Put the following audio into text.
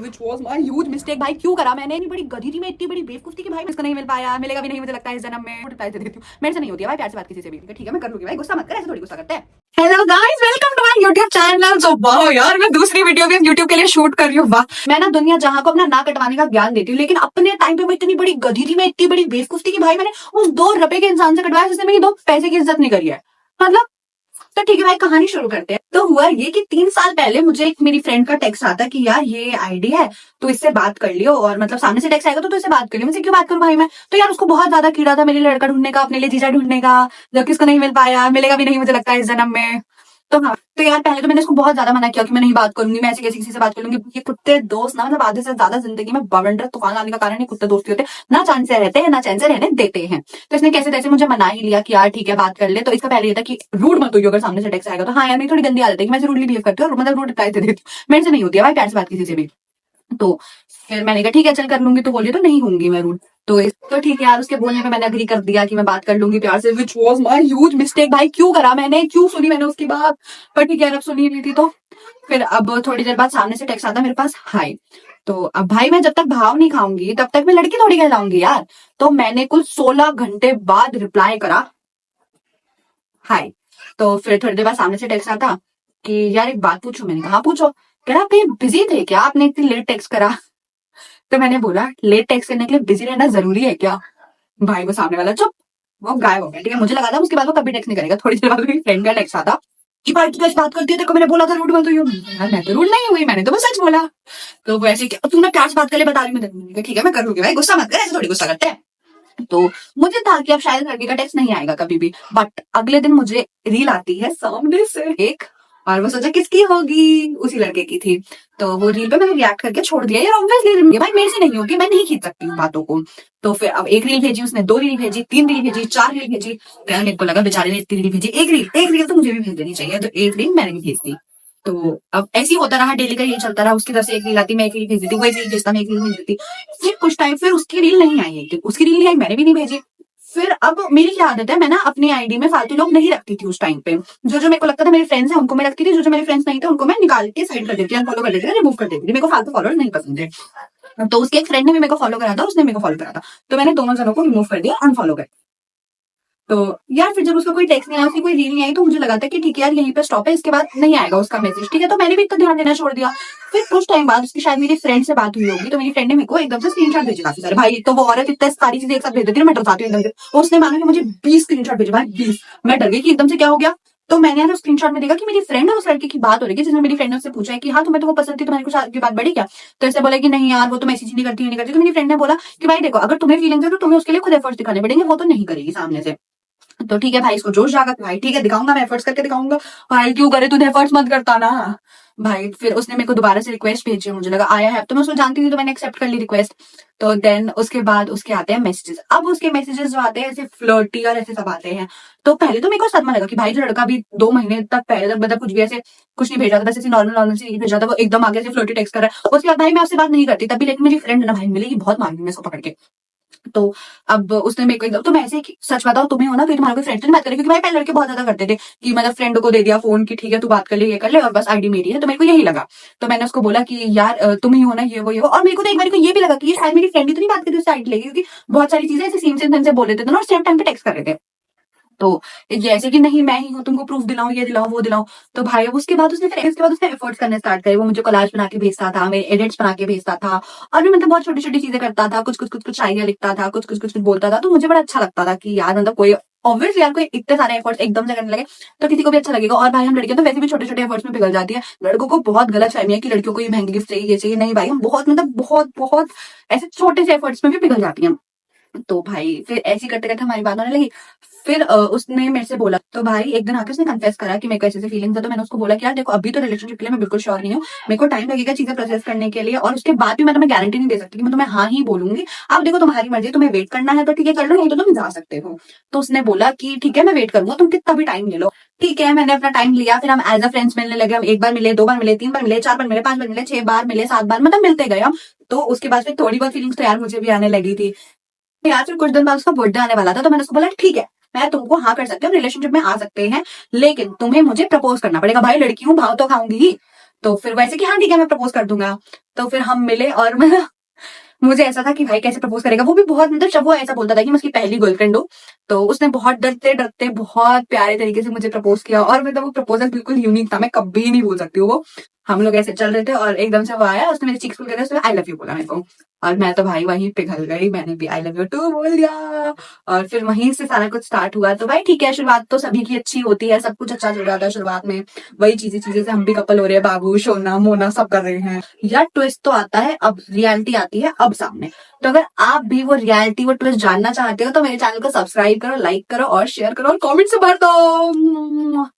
Which was my huge mistake। भाई क्यों करा मैंने, इतनी बड़ी गधी थी मैं, इतनी बड़ी बेवकूफ थी कि भाई इसको नहीं मिल पाया, मिलेगा भी नहीं मुझे लगता है इस जन्म में। रिप्लाई दे देती हूँ, मेरे से नहीं होती है भाई प्यार से बात किसी से भी। ठीक है मैं कर लूंगी भाई, गुस्सा मत कर, ऐसे थोड़ी गुस्सा करते हैं। Hello guys, welcome to my YouTube channel. So wow यार, मैं दूसरी वीडियो भी यूट्यूब के लिए शूट कर रही हूँ। वाह, मैं ना दुनिया जहां को अपना ना कटवाने का ज्ञान देती हूँ, लेकिन अपने टाइम पे मैं इतनी बड़ी गधी थी, मैं इतनी बड़ी बेवकूफ थी कि भाई मैंने उस 2 रुपए के इंसान से कटवाया जिसने मेरी 2 पैसे की इज्जत नहीं करी है। मतलब तो ठीक है भाई, कहानी शुरू करते हैं। तो हुआ ये कि 3 साल पहले मुझे एक मेरी फ्रेंड का टेक्स्ट आता कि यार ये आईडी है तो इससे बात कर लियो, और मतलब सामने से टेक्स्ट आएगा तो इससे बात कर लियो। मुझे क्यों बात करूं भाई मैं, तो यार उसको बहुत ज्यादा कीड़ा था मेरे लिए लड़का ढूंढने का, अपने लिए जीजा ढूंढने का, जबकि उसको नहीं मिल पाया, मिलेगा भी नहीं मुझे लगता है इस जन्म में। तो हाँ, तो यार पहले तो मैंने उसको बहुत ज्यादा मना किया कि मैं नहीं बात करूंगी, मैं ऐसे कैसे किसी से बात कर लूंगी। ये कुत्ते दोस्त ना, मतलब आधे से ज्यादा जिंदगी में बवंडर तूफान आने का कारण ये कुत्ते दोस्ती होते हैं, ना चैन से रहते हैं ना चैन से रहने देते हैं। तो इसने कैसे तैसे मुझे मना ही लिया कि यार ठीक है बात कर ले। तो इसका पहले ये था कि रूड मत हुई अगर सामने से टेक्स्ट आएगा तो। हाँ यार, मेरी थोड़ी गंदी आदत है कि मैं रूडली बिहेव करती हूँ, मतलब रूड रिप्लाई दे देती हूँ, मेरे से नहीं होती है भाई प्यार से बात किसी से भी। तो फिर मैंने कहा ठीक है चल कर लूंगी, तो बोली तो नहीं होंगी मैं रूड। तो ठीक है यार, उसके बोलने पे मैंने अग्री कर दिया कि मैं बात कर लूंगी प्यार से। Which was my huge mistake. भाई क्यों करा मैंने, क्यों सुनी मैंने उसकी बात, पर ठीक है अब सुनी नहीं थी। तो फिर अब थोड़ी देर बाद सामने से टेक्स्ट आता मेरे पास, हाय। तो अब भाई मैं जब तक भाव नहीं खाऊंगी तब तक मैं लड़की थोड़ी कहलाऊंगी यार। तो मैंने कुल 16 घंटे बाद रिप्लाई करा, हाय। तो फिर थोड़ी देर बाद सामने से टेक्स्ट आता कि यार एक बात पूछूं। मैंने कहा हाँ पूछो। कह रहा आप कहीं बिजी थे क्या, आपने इतनी लेट टेक्स्ट करा। तो मैंने बोला लेट टेक्स्ट करने के लिए बिजी रहना जरूरी है क्या। भाई वो सामने वाला चुप, वो गायब हो गया। ठीक है, मुझे लगा था उसके बाद वो कभी टेक्स्ट नहीं करेगा। थोड़ी देर बाद मेरी फ्रेंड का टेक्स्ट आता कि भाई तू कैसे बात करती है, तेरे को मैंने बोला था रूड मत हुई हो। यार मैं तो रूड नहीं हुई, मैंने तो बस सच बोला। तो वो ऐसे तू ना प्यार से बात कर ले, बता रही मैं। ठीक है मैं कर लूंगी भाई, गुस्सा मत कर, ऐसे थोड़ी गुस्सा करते हैं। तो मुझे था कि अब शायद लड़के का टेक्स्ट नहीं आएगा कभी भी, बट अगले दिन मुझे रील आती है सामने से एक, और वो सोचा किसकी होगी, उसी लड़के की थी। तो वो रील पे मैंने रिएक्ट करके छोड़ दिया यार, ऑब्वियसली भाई मेरे से नहीं होगी, मैं नहीं खींच सकती हूँ बातों को। तो फिर अब एक रील भेजी उसने, 2 रील भेजी, 3 रील भेजी, 4 रील भेजी। यार मेरे को लगा बेचारे ने इतनी रील भेजी, एक रील तो मुझे भी भेज देनी चाहिए, तो एक रील मैंने भी भेज दी। तो अब ऐसे ही होता रहा, डेली का ये चलता रहा। उसकी तरफ से एक रील आती, मैं एक रील भेज देती, वो एक रील भेजता, मैं एक रील भेज देती। फिर कुछ टाइम फिर उसकी रील नहीं आई, एक दिन उसकी रील नहीं आई, मैंने भी नहीं भेजी। फिर अब मेरी क्या आदत है, मैं ना अपनी आईडी में फालतू लोग नहीं रखती थी उस टाइम पे। जो जो मेरे को लगता था मेरे फ्रेंड्स हैं उनको मैं रखती थी, जो जो मेरे फ्रेंड्स नहीं थे उनको मैं निकाल के साइड कर देती थी, अनफॉलो कर देती थी, रिमूव कर देती थी। मेरे को फालतू फॉलोअर नहीं पसंद है। तो उसके एक फ्रेंड ने भी मेरे को फॉलो करा था, उसने मेरे को फॉलो करा था, तो मैंने दोनों जनों को रिमूव कर दिया, अनफॉलो कर। तो यार फिर जब उसका कोई टेक्स्ट नहीं आया, उसकी कोई रील नहीं आई, तो मुझे लगा था कि ठीक है यार यहीं पे स्टॉप है, इसके बाद नहीं आएगा उसका मैसेज। ठीक है, तो मैंने भी इतना ध्यान देना छोड़ दिया। फिर कुछ टाइम बाद उसकी शायद मेरी फ्रेंड से बात हुई होगी, तो मेरी फ्रेंड ने मेरे को एकदम से स्क्रीनशॉट भेजे काफी सारे। भाई तो वो औरत इतने सारी चीजें एक साथ भेज देती है, मैं डर जाती हूँ एकदम से। उसने मानो कि मुझे 20 स्क्रीनशॉट भेजे भाई, 20। मैं डर गई कि एकदम से क्या हो गया। तो मैंने यार उस स्क्रीनशॉट में देखा कि मेरी फ्रेंड और उस लड़के की बात हो रही है, जिसने मेरी फ्रेंड ने उससे पूछा है कि हाँ तुम्हें तो वो पसंद थी, तुम्हारी कुछ आगे बात बढ़ी क्या। तो ऐसे बोला कि नहीं यार वो तो मैसेज नहीं करती, नहीं करती। तो मेरी फ्रेंड ने बोला कि भाई देखो अगर तुम्हें फीलिंग्स है तो तुम्हें उसके लिए खुद एफर्ट्स दिखाने पड़ेंगे, वो तो नहीं करेगी सामने से। तो ठीक है भाई, इसको जोश जागा कि भाई ठीक है दिखाऊंगा, मैं एफर्ट्स करके दिखाऊंगा। भाई क्यों करे, तूने एफर्ट्स मत करता ना। भाई फिर उसने मेरे को दोबारा से रिक्वेस्ट भेजी, मुझे लगा आया है, तो मैं उसको जानती थी तो मैंने एक्सेप्ट कर ली रिक्वेस्ट। तो देन उसके बाद उसके आते हैं मैसेजेस। अब उसके मैसेजेस जो आते हैं ऐसे फ्लर्टी और ऐसे सब आते हैं। तो पहले तो मेरे को सदमा लगा कि भाई जो लड़का भी 2 महीने तक पहले तक मतलब कुछ भी ऐसे कुछ नहीं भेजा था, बस ऐसे नॉर्मल नॉर्मल से भेजा था, वो एकदम आगे से फ्लर्टी टेक्स्ट कर रहा है। उसके बाद भाई मैं आपसे बात नहीं करती तभी, लेकिन मेरी फ्रेंड ना भाई मिलेगी बहुत मारूंगी मैं इसको पकड़ के। तो अब उसने मेरे को एकदम, तो मैं ऐसे सच बताओ तुम्हें हो ना, फिर तुम्हारे कोई फ्रेंड से नहीं बात करें, क्योंकि भाई पहले लड़के बहुत ज्यादा करते थे कि मतलब फ्रेंड को दे दिया फोन की ठीक है तू बात कर ले, ये कर ले, और बस आईडी मेरी है। तो मेरे को यही लगा। तो मैंने उसको बोला कि यार तुम ही हो ना, ये वो। और मेरे को तो एक बार को ये भी लगा कि ये शायद मेरी फ्रेंड ही तो नहीं बात करती उससे आईडी लेगी, क्योंकि बहुत सारी चीजें ऐसे सेम से बोल देते थे ना, और सेम टाइम पे टेक्स्ट कर रहे थे। तो जैसे कि नहीं मैं ही हूँ, तुमको प्रूफ दिलाऊं, ये दिलाऊं वो दिलाऊं। तो भाई अब उसके बाद उसने एफर्ट्स करने स्टार्ट करे। वो मुझे कोलाज बना के भेजता था, मेरे एडिट्स बना के भेजता था, और भी मतलब बहुत छोटी छोटी चीजें करता था, कुछ शायरियां लिखता था, कुछ बोलता था। तो मुझे बड़ा अच्छा लगता था कि यार मतलब कोई ऑब्वियसली यार कोई इतने सारे एफर्ट्स एकदम से करने लगे तो किसी को भी अच्छा लगेगा। और भाई हम लड़कियां तो वैसे भी छोटे छोटे एफर्ट्स में पिघल जाती है। लड़कों को बहुत गलत फहमी है कि लड़कियों को ये महंगी गिफ्ट चाहिए, ये चाहिए। नहीं भाई, हम बहुत मतलब बहुत बहुत ऐसे छोटे से एफर्ट्स में भी पिघल जाती है। तो भाई फिर ऐसे करते करते हमारी बात होने लगी। फिर उसने मेरे से बोला, तो भाई एक दिन आके उसने कन्फेस करा कि मेरे को ऐसे फीलिंग्स है। तो मैंने उसको बोला कि यार देखो अभी तो रिलेशनशिप के लिए मैं बिल्कुल श्योर नहीं हूँ, मेरे को टाइम लगेगा चीजें प्रोसेस करने के लिए, और उसके बाद भी मैं तुम्हें गारंटी नहीं दे सकती कि मैं तुम्हें हाँ ही बोलूंगी। अब देखो तुम्हारी मर्जी, तुम्हें वेट करना है तो ठीक है कर लो, नहीं तो तुम जा सकते हो। तो उसने बोला कि ठीक है मैं वेट करूंगा, तुम कितना भी टाइम ले लो। ठीक है, मैंने अपना टाइम लिया। फिर हम एज अ फ्रेंड्स मिलने लगे। हम 1 बार मिले, 2 बार मिले, 3 बार मिले, 4 बार मिले, 5 बार मिले, 6 बार मिले, 7 बार, मतलब मिलते गए हम। तो उसके बाद फिर थोड़ी बहुत फीलिंग्स तो यार मुझे भी आने लगी थी। यार फिर कुछ दिन बाद उसका बर्थडे आने वाला था, तो मैंने उसको बोला ठीक है मैं तुमको हाँ कर सकती हूँ, रिलेशनशिप में आ सकते हैं, लेकिन तुम्हें मुझे प्रपोज करना पड़ेगा। भाई लड़की हूँ, भाव तो खाऊंगी ही। तो फिर वैसे कि हाँ ठीक है मैं प्रपोज कर दूंगा। तो फिर हम मिले और मैं मुझे ऐसा था कि भाई कैसे प्रपोज करेगा, वो भी बहुत मतलब जब वो ऐसा बोलता था कि मैं उसकी पहली गर्लफ्रेंड हूँ, तो उसने बहुत डरते डरते बहुत प्यारे तरीके से मुझे प्रपोज किया, और मतलब वो प्रपोजल बिल्कुल यूनिक था, मैं कभी नहीं भूल सकती हूँ वो। हम लोग ऐसे चल रहे थे और एकदम से वो आया, उसने मेरे चीक्स खोल के उसने आई लव यू बोला मेरे को, और मैं तो भाई वहीं पिघल गई, मैंने भी आई लव यू टू बोल दिया। और फिर वहीं से सारा कुछ स्टार्ट हुआ। तो भाई ठीक है, शुरुआत तो सभी की अच्छी होती है, सब कुछ अच्छा चल रहा था शुरुआत में, वही चीजें चीजें से हम भी कपल हो रहे हैं, बाबू सोना मोना सब कर रहे हैं। यार ट्विस्ट तो आता है, अब रियलिटी आती है अब सामने। तो अगर आप भी वो रियलिटी वो ट्विस्ट जानना चाहते हो तो मेरे चैनल को सब्सक्राइब करो, लाइक करो और शेयर करो और कमेंट से भर दो।